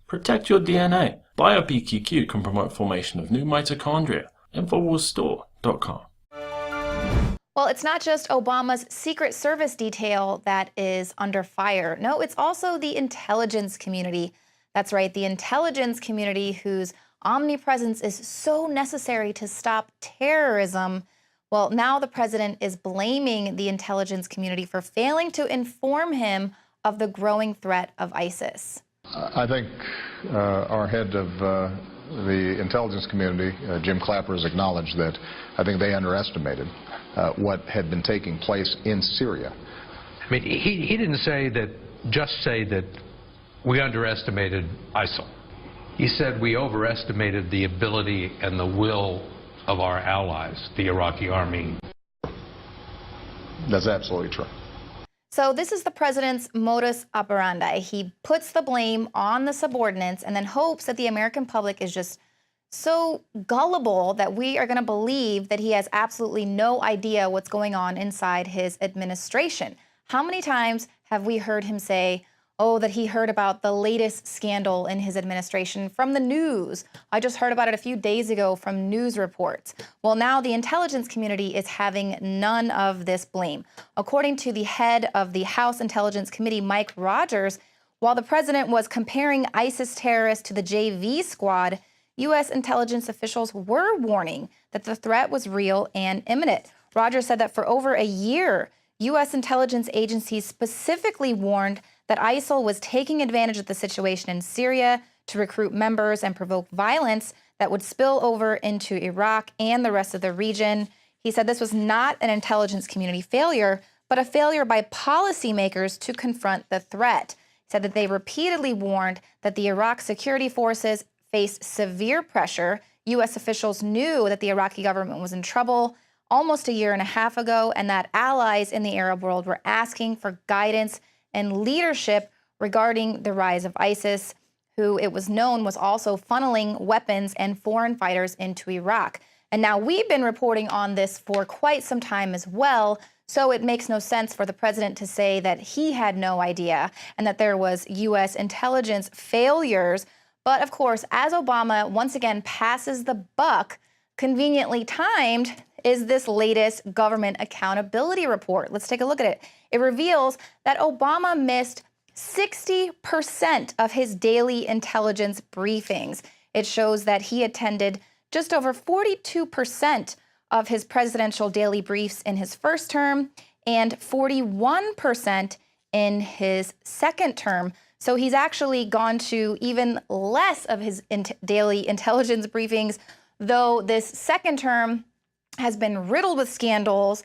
Protect your DNA. BioPQQ can promote formation of new mitochondria. Infowarsstore.com. Well, it's not just Obama's Secret Service detail that is under fire. No, it's also the intelligence community. That's right, the intelligence community whose omnipresence is so necessary to stop terrorism. Well, now the president is blaming the intelligence community for failing to inform him of the growing threat of ISIS. I think our head of the intelligence community, Jim Clapper, has acknowledged that I think they underestimated what had been taking place in Syria. I mean, he didn't just say that we underestimated ISIL. He said we overestimated the ability and the will of our allies, the Iraqi army. That's absolutely true. So this is the president's modus operandi. He puts the blame on the subordinates and then hopes that the American public is just so gullible that we are going to believe that he has absolutely no idea what's going on inside his administration. How many times have we heard him say, oh, that he heard about the latest scandal in his administration from the news? I just heard about it a few days ago from news reports. Well, now the intelligence community is having none of this blame. According to the head of the House Intelligence Committee, Mike Rogers, while the president was comparing ISIS terrorists to the JV squad, U.S. intelligence officials were warning that the threat was real and imminent. Rogers said that for over a year, U.S. intelligence agencies specifically warned that ISIL was taking advantage of the situation in Syria to recruit members and provoke violence that would spill over into Iraq and the rest of the region. He said this was not an intelligence community failure, but a failure by policymakers to confront the threat. He said that they repeatedly warned that the Iraq security forces faced severe pressure. U.S. officials knew that the Iraqi government was in trouble almost a year and a half ago, and that allies in the Arab world were asking for guidance and leadership regarding the rise of ISIS, who it was known was also funneling weapons and foreign fighters into Iraq. And now we've been reporting on this for quite some time as well, so it makes no sense for the president to say that he had no idea and that there was U.S. intelligence failures. But of course, as Obama once again passes the buck, conveniently timed is this latest government accountability report. Let's take a look at it. It reveals that Obama missed 60% of his daily intelligence briefings. It shows that he attended just over 42% of his presidential daily briefs in his first term and 41% in his second term. So he's actually gone to even less of his daily intelligence briefings, though this second term has been riddled with scandals.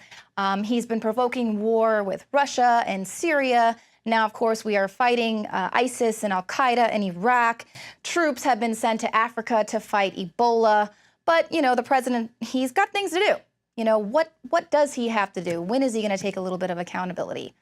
He's been provoking war with Russia and Syria. Now, of course, we are fighting ISIS and al-Qaeda in Iraq. Troops have been sent to Africa to fight Ebola. But, you know, the president, he's got things to do. You know, what does he have to do? When is he going to take a little bit of accountability?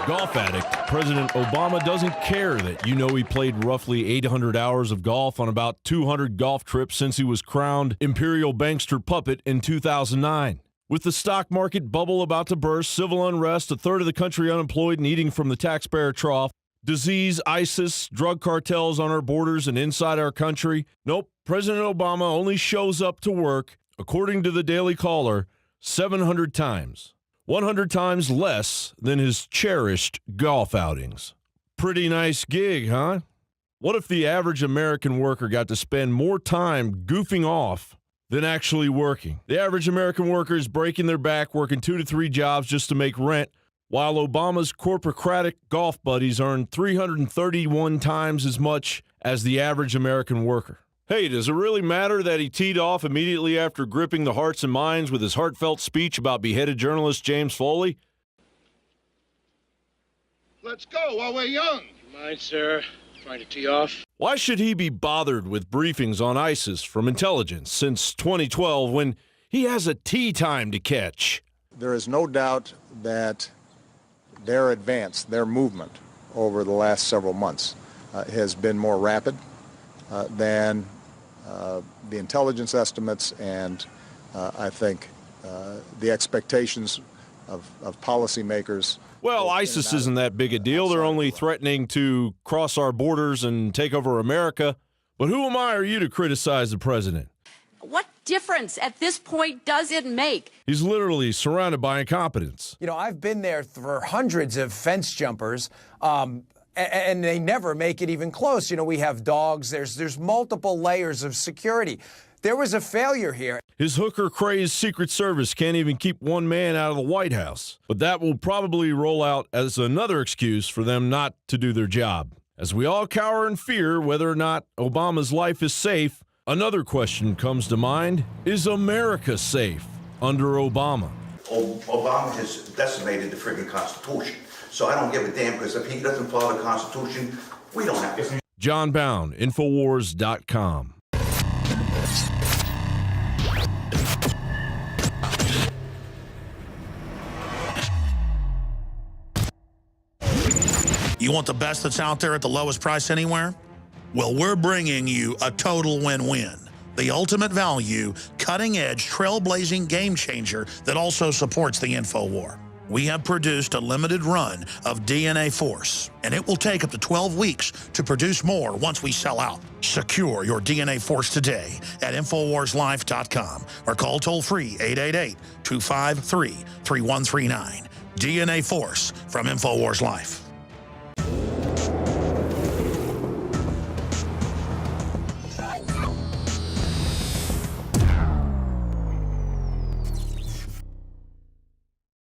Golf addict, President Obama doesn't care that he played roughly 800 hours of golf on about 200 golf trips since he was crowned imperial bankster puppet in 2009. With the stock market bubble about to burst, civil unrest, a third of the country unemployed and eating from the taxpayer trough, disease, ISIS, drug cartels on our borders and inside our country. Nope, President Obama only shows up to work, according to the Daily Caller, 700 times. 100 times less than his cherished golf outings. Pretty nice gig, huh? What if the average American worker got to spend more time goofing off than actually working? The average American worker is breaking their back, working 2 to 3 jobs just to make rent, while Obama's corporocratic golf buddies earn 331 times as much as the average American worker. Hey, does it really matter that he teed off immediately after gripping the hearts and minds with his heartfelt speech about beheaded journalist James Foley? Let's go while we're young. You mind, sir, trying to tee off? Why should he be bothered with briefings on ISIS from intelligence since 2012 when he has a tee time to catch? There is no doubt that their advance, their movement over the last several months has been more rapid than the intelligence estimates and I think the expectations of policymakers. Well, both in ISIS and out isn't that big a deal. They're outside only of Iraq. threatening to cross our borders and take over America. But who am I or you to criticize the president? What difference at this point does it make? He's literally surrounded by incompetence. You know, I've been there for hundreds of fence jumpers, and they never make it even close. You know, we have dogs. There's multiple layers of security. There was a failure here. His hooker-crazed Secret Service can't even keep one man out of the White House. But that will probably roll out as another excuse for them not to do their job. As we all cower in fear whether or not Obama's life is safe, another question comes to mind. Is America safe under Obama? Obama has decimated the friggin' Constitution. So I don't give a damn, because if he doesn't follow the Constitution, we don't have to. John Bound, Infowars.com. You want the best that's out there at the lowest price anywhere? Well, we're bringing you a total win-win. The ultimate value, cutting-edge, trailblazing game changer that also supports the InfoWar. We have produced a limited run of DNA Force, and it will take up to 12 weeks to produce more once we sell out. Secure your DNA Force today at InfoWarsLife.com or call toll-free 888-253-3139. DNA Force from InfoWars Life.